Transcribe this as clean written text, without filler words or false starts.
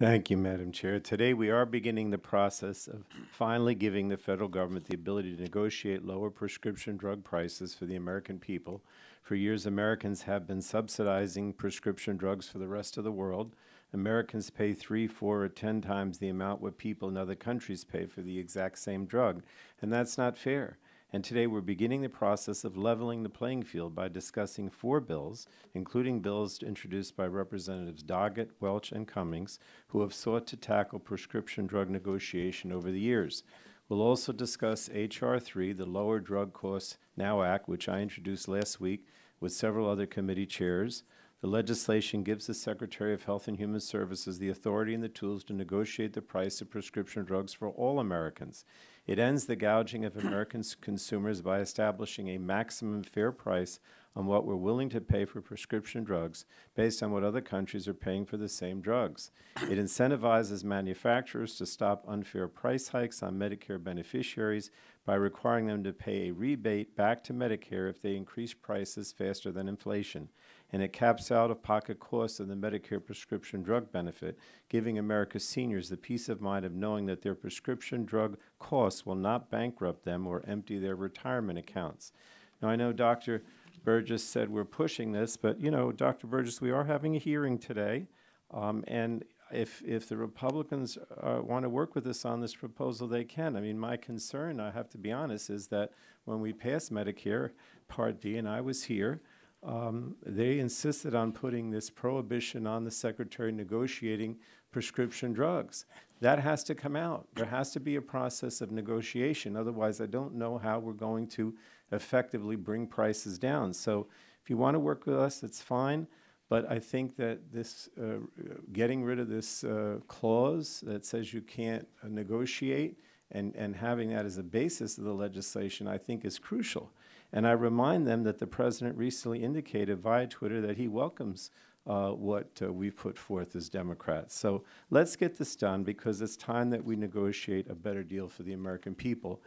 Thank you, Madam Chair. Today we are beginning the process of finally giving the federal government the ability to negotiate lower prescription drug prices for the American people. For years, Americans have been subsidizing prescription drugs for the rest of the world. Americans pay 3, 4, or 10 times the amount what people in other countries pay for the exact same drug, and that's not fair. And today we're beginning the process of leveling the playing field by discussing 4 bills, including bills introduced by Representatives Doggett, Welch, and Cummings, who have sought to tackle prescription drug negotiation over the years. We'll also discuss H.R. 3, the Lower Drug Costs Now Act, which I introduced last week with several other committee chairs. The legislation gives the Secretary of Health and Human Services the authority and the tools to negotiate the price of prescription drugs for all Americans. It ends the gouging of American consumers by establishing a maximum fair price on what we're willing to pay for prescription drugs based on what other countries are paying for the same drugs. It incentivizes manufacturers to stop unfair price hikes on Medicare beneficiaries by requiring them to pay a rebate back to Medicare if they increase prices faster than inflation. And it caps out-of-pocket costs of the Medicare prescription drug benefit, giving America's seniors the peace of mind of knowing that their prescription drug costs will not bankrupt them or empty their retirement accounts. Now, I know Dr. Burgess said we're pushing this, but, you know, Dr. Burgess, we are having a hearing today, and if the Republicans want to work with us on this proposal, they can. I mean, my concern, I have to be honest, is that when we passed Medicare Part D, and I was here, they insisted on putting this prohibition on the Secretary negotiating prescription drugs. That has to come out. There has to be a process of negotiation. Otherwise, I don't know how we're going to effectively bring prices down. So if you want to work with us, it's fine. But I think that this getting rid of this clause that says you can't negotiate and having that as a basis of the legislation, I think is crucial. And I remind them that the President recently indicated via Twitter that he welcomes what we've put forth as Democrats. So let's get this done because it's time that we negotiate a better deal for the American people.